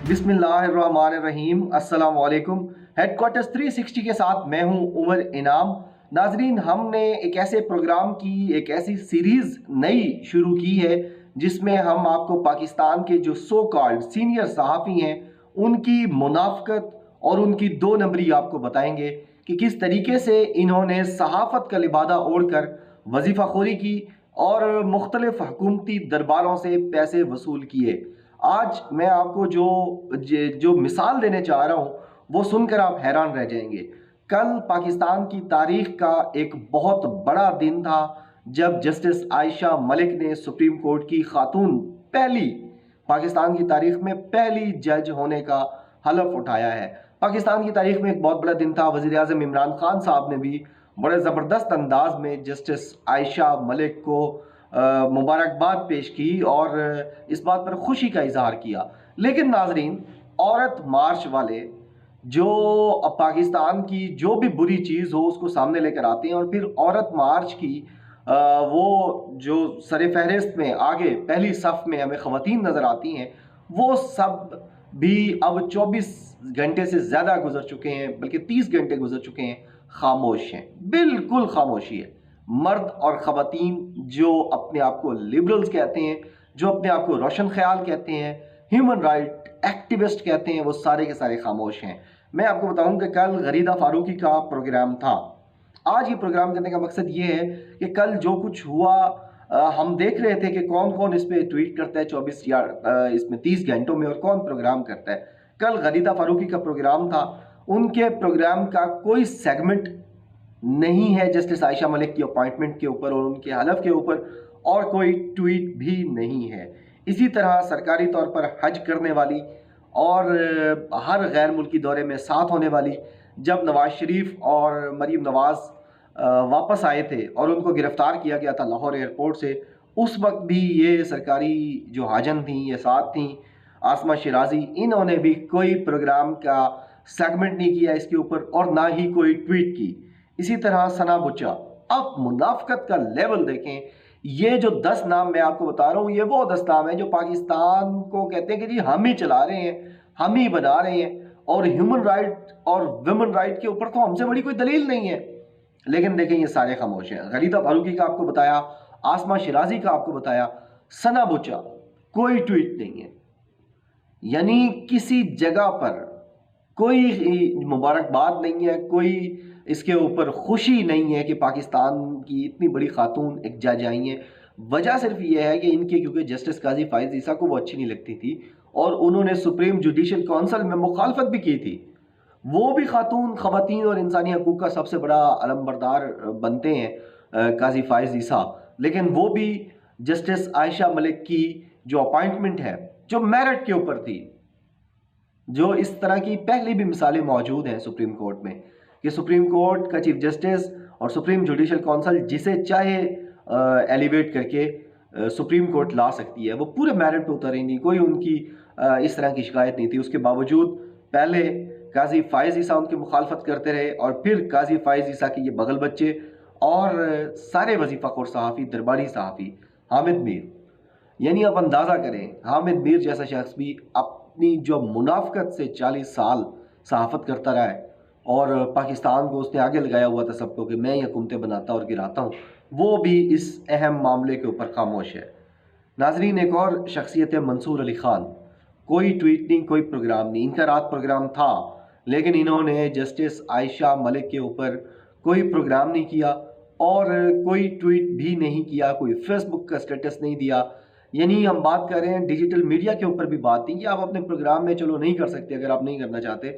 बिस्मिल्लाहिर्रहमानिर्रहीम। अस्सलाम वालेकुम। हेडक्वार्टर्स 360 के साथ मैं हूं उमर इनाम। नाजरीन, हमने एक ऐसे प्रोग्राम की एक ऐसी सीरीज़ नई शुरू की है जिसमें हम आपको पाकिस्तान के जो सो कॉल्ड सीनियर सहाफ़ी हैं उनकी मुनाफ़कत और उनकी दो नंबरी आपको बताएंगे कि किस तरीके से इन्होंने सहाफ़त का लिबादा ओढ़कर वजीफ़ाखोरी की और मुख्तलिफ हुकूमती दरबारों से पैसे वसूल किए। आज मैं आपको जो मिसाल देने चाह रहा हूँ वो सुनकर आप हैरान रह जाएंगे। कल पाकिस्तान की तारीख का एक बहुत बड़ा दिन था जब जस्टिस आयशा मलिक ने सुप्रीम कोर्ट की खातून पहली पाकिस्तान की तारीख में पहली जज होने का हलफ उठाया है। पाकिस्तान की तारीख में एक बहुत बड़ा दिन था। वज़ीर आज़म इमरान खान साहब ने भी बड़े ज़बरदस्त अंदाज में जस्टिस आयशा मलिक को मुबारकबाद पेश की और इस बात पर खुशी का इजहार किया। लेकिन नाजरीन, औरत मार्च वाले जो पाकिस्तान की जो भी बुरी चीज़ हो उसको सामने लेकर आते हैं और फिर औरत मार्च की वो जो सर फहरिस्त में आगे पहली सफ में हमें ख़वातीन नज़र आती हैं, वो सब भी अब 24 घंटे से ज़्यादा गुजर चुके हैं, बल्कि 30 घंटे गुजर चुके हैं, खामोश हैं, बिल्कुल खामोशी है। मर्द और ख़वातीन जो अपने आप को लिबरल्स कहते हैं, जो अपने आप को रोशन ख्याल कहते हैं, ह्यूमन राइट एक्टिविस्ट कहते हैं, वो सारे के सारे खामोश हैं। मैं आपको बताऊं कि कल गरीदा फारूकी का प्रोग्राम था। आज ये प्रोग्राम करने का मकसद ये है कि कल जो कुछ हुआ हम देख रहे थे कि कौन कौन इस पे ट्वीट करता है 24 या इसमें 30 घंटों में और कौन प्रोग्राम करता है। कल गरीदा फारूकी का प्रोग्राम था। उनके प्रोग्राम का कोई सेगमेंट नहीं है जस्टिस आयशा मलिक की अपॉइंटमेंट के ऊपर और उनके हलफ के ऊपर, और कोई ट्वीट भी नहीं है। इसी तरह सरकारी तौर पर हज करने वाली और हर गैर मुल्की दौरे में साथ होने वाली, जब नवाज शरीफ और मरीम नवाज वापस आए थे और उनको गिरफ्तार किया गया था लाहौर एयरपोर्ट से, उस वक्त भी ये सरकारी जो हाजन थी, ये साथ थी आसमा शिराजी, इन्होंने भी कोई प्रोग्राम का सेगमेंट नहीं किया इसके ऊपर और ना ही कोई ट्वीट की। इसी तरह सना बुच्चा। अब मुनाफकत का लेवल देखें। ये जो 10 नाम मैं आपको बता रहा हूँ, ये वो 10 नाम है जो पाकिस्तान को कहते हैं कि जी हम ही चला रहे हैं, हम ही बना रहे हैं, और ह्यूमन राइट और वुमेन राइट के ऊपर तो हमसे बड़ी कोई दलील नहीं है। लेकिन देखें, ये सारे खामोश हैं। गरीदा फारूकी का आपको बताया, आसमा शिराजी का आपको बताया, सना बुच्चा, कोई ट्वीट नहीं है। यानी किसी जगह पर कोई मुबारकबाद नहीं है, कोई इसके ऊपर खुशी नहीं है कि पाकिस्तान की इतनी बड़ी खातून एक जज आई हैं। वजह सिर्फ ये है कि इनके क्योंकि जस्टिस काजी फाइज ईसा को वो अच्छी नहीं लगती थी और उन्होंने सुप्रीम जुडिशल काउंसिल में मुखालफत भी की थी। वो भी खातून, ख़वातीन और इंसानी हकूक़ का सबसे बड़ा अलमबरदार बनते हैं काजी फाइज ईसा, लेकिन वो भी जस्टिस आयशा मलिक की जो अपॉइंटमेंट है, जो मेरिट के ऊपर थी, जो इस तरह की पहले भी मिसालें मौजूद हैं सुप्रीम कोर्ट में कि सुप्रीम कोर्ट का चीफ जस्टिस और सुप्रीम जुडिशल काउंसिल जिसे चाहे एलिवेट करके सुप्रीम कोर्ट ला सकती है, वो पूरे मेरिट पे उतरी नहीं, कोई उनकी इस तरह की शिकायत नहीं थी। उसके बावजूद पहले काजी फाइज ईसा उनकी मुखालफत करते रहे और फिर काजी फाइज ईसा के ये बगल बच्चे और सारे वजीफ़ाखोर सहाफ़ी, दरबारी सहाफ़ी हामिद मीर, यानी आप अंदाज़ा करें, हामिद मीर जैसा शख्स भी अपनी जो मुनाफकत से 40 साल सहाफ़त करता रहा है और पाकिस्तान को उसने आगे लगाया हुआ था सबको कि मैं ये हुकूमतें बनाता और गिराता हूँ, वो भी इस अहम मामले के ऊपर खामोश है। नाजरीन, एक और शख्सियत है मंसूर अली ख़ान। कोई ट्वीट नहीं, कोई प्रोग्राम नहीं। इनका रात प्रोग्राम था, लेकिन इन्होंने जस्टिस आयशा मलिक के ऊपर कोई प्रोग्राम नहीं किया और कोई ट्वीट भी नहीं किया, कोई फेसबुक का स्टेटस नहीं दिया। यानी हम बात कर रहे हैं डिजिटल मीडिया के ऊपर भी बात नहीं कि आप अपने प्रोग्राम में चलो नहीं कर सकते अगर आप नहीं करना चाहते।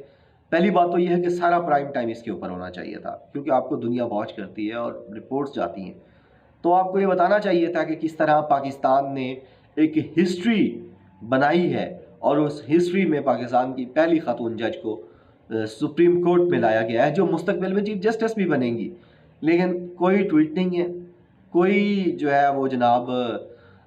पहली बात तो यह है कि सारा प्राइम टाइम इसके ऊपर होना चाहिए था, क्योंकि आपको दुनिया वॉच करती है और रिपोर्ट्स जाती हैं। तो आपको ये बताना चाहिए था कि किस तरह पाकिस्तान ने एक हिस्ट्री बनाई है और उस हिस्ट्री में पाकिस्तान की पहली खातून जज को सुप्रीम कोर्ट में लाया गया है, जो मुस्तकबिल में चीफ जस्टिस भी बनेंगी। लेकिन कोई ट्वीट नहीं है, कोई जो है वो जनाब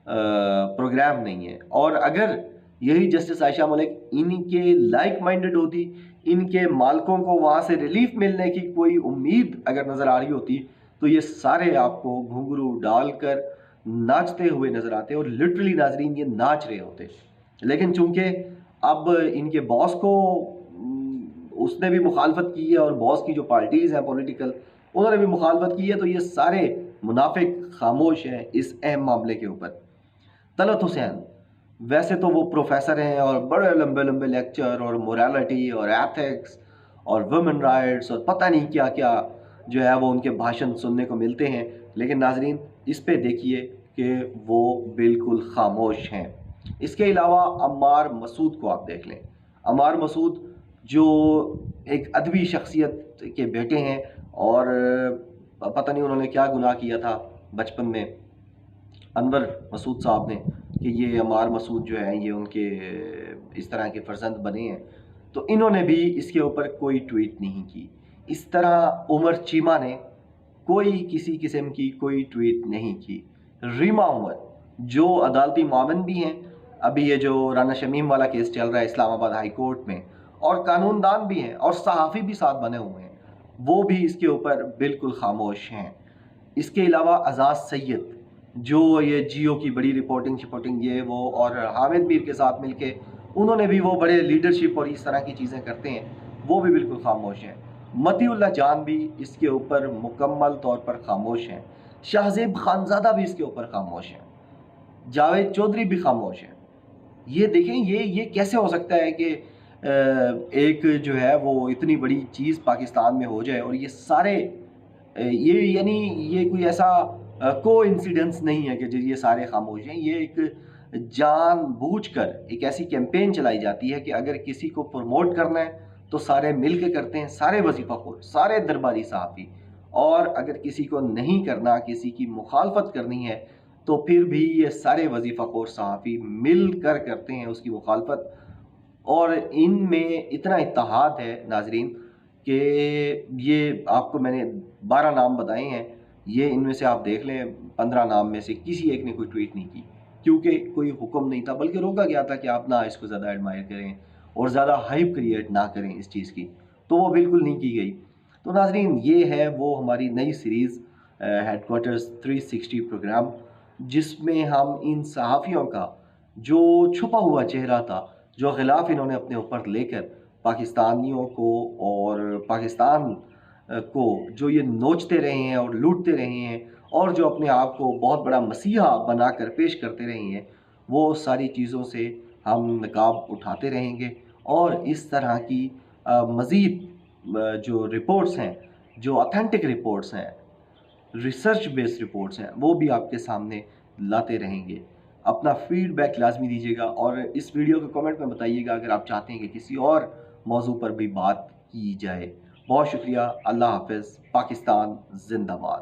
प्रोग्राम नहीं है। और अगर यही जस्टिस आयशा मलिक इनके लाइक माइंडेड होती, इनके मालकों को वहाँ से रिलीफ मिलने की कोई उम्मीद अगर नज़र आ रही होती, तो ये सारे आपको घुंघरू डालकर नाचते हुए नज़र आते और लिटरली नाजरीन ये नाच रहे होते। लेकिन चूंकि اب ان کے باس کو اس نے بھی مخالفت کی ہے اور باس کی جو پارٹیز ہیں پولیٹیکل انہوں نے بھی مخالفت کی ہے، تو یہ سارے منافق خاموش ہیں اس اہم معاملے کے اوپر۔ طلعت حسین ویسے تو وہ پروفیسر ہیں اور بڑے لمبے لمبے لیکچر اور موریلٹی اور ایتھکس اور ویمن رائٹس اور پتہ نہیں کیا کیا جو ہے وہ ان کے بھاشن سننے کو ملتے ہیں، لیکن ناظرین اس پہ دیکھیے کہ وہ بالکل خاموش ہیں۔ اس کے علاوہ عمار مسعود کو آپ دیکھ لیں، عمار مسعود جو ایک ادبی شخصیت کے بیٹے ہیں، اور پتہ نہیں انہوں نے کیا گناہ کیا تھا بچپن میں انور مسعود صاحب نے کہ یہ عمار مسعود جو ہیں یہ ان کے اس طرح کے فرزند بنے ہیں، تو انہوں نے بھی اس کے اوپر کوئی ٹویٹ نہیں کی۔ اس طرح عمر چیمہ نے کوئی کسی قسم کی کوئی ٹویٹ نہیں کی۔ ریما عمر جو عدالتی معاون بھی ہیں، ابھی یہ جو رانا شمیم والا کیس چل رہا ہے اسلام آباد ہائی کورٹ میں، اور قانون دان بھی ہیں اور صحافی بھی ساتھ بنے ہوئے ہیں، وہ بھی اس کے اوپر بالکل خاموش ہیں۔ اس کے علاوہ اعزاز سید جو یہ جیو کی بڑی رپورٹنگ یہ وہ اور حامد میر کے ساتھ مل کے انہوں نے بھی وہ بڑے لیڈرشپ اور اس طرح کی چیزیں کرتے ہیں، وہ بھی بالکل خاموش ہیں۔ متی اللہ جان بھی اس کے اوپر مکمل طور پر خاموش ہیں۔ شاہزیب خانزادہ بھی اس کے اوپر خاموش ہیں۔ جاوید چودھری بھی خاموش ہیں۔ یہ دیکھیں یہ کیسے ہو سکتا ہے کہ ایک جو ہے وہ اتنی بڑی چیز پاکستان میں ہو جائے اور یہ سارے یعنی یہ کوئی ایسا کو انسیڈنس نہیں ہے کہ یہ سارے خاموش ہیں، یہ ایک جان بوجھ کر ایک ایسی کیمپین چلائی جاتی ہے کہ اگر کسی کو پروموٹ کرنا ہے تو سارے مل کے کرتے ہیں، سارے وظیفہ خور، سارے درباری صحافی، اور اگر کسی کو نہیں کرنا، کسی کی مخالفت کرنی ہے تو پھر بھی یہ سارے وظیفہ خور صحافی مل کر کرتے ہیں اس کی مخالفت۔ اور ان میں اتنا اتحاد ہے ناظرین کہ یہ آپ کو میں نے 12 نام بتائے ہیں، یہ ان میں سے آپ دیکھ لیں 15 نام میں سے کسی ایک نے کوئی ٹویٹ نہیں کی، کیونکہ کوئی حکم نہیں تھا، بلکہ روکا گیا تھا کہ آپ نہ اس کو زیادہ ایڈمائر کریں اور زیادہ ہائپ کریٹ نہ کریں اس چیز کی، تو وہ بالکل نہیں کی گئی۔ تو ناظرین یہ ہے وہ ہماری نئی سیریز ہیڈ کوارٹرز 360 پروگرام، جس میں ہم ان صحافیوں کا جو چھپا ہوا چہرہ تھا، جو غلاف انہوں نے اپنے اوپر لے کر پاکستانیوں کو اور پاکستان کو جو یہ نوچتے رہے ہیں اور لوٹتے رہے ہیں اور جو اپنے آپ کو بہت بڑا مسیحا بنا کر پیش کرتے رہے ہیں، وہ ساری چیزوں سے ہم نقاب اٹھاتے رہیں گے، اور اس طرح کی مزید جو رپورٹس ہیں، جو اتھینٹک رپورٹس ہیں، ریسرچ بیسڈ رپورٹس ہیں، وہ بھی آپ کے سامنے لاتے رہیں گے۔ اپنا فیڈ بیک لازمی دیجیے گا اور اس ویڈیو کے کمنٹ میں بتائیے گا اگر آپ چاہتے ہیں کہ کسی اور موضوع پر بھی بات کی جائے۔ بہت شکریہ، اللہ حافظ، پاکستان زندہ باد۔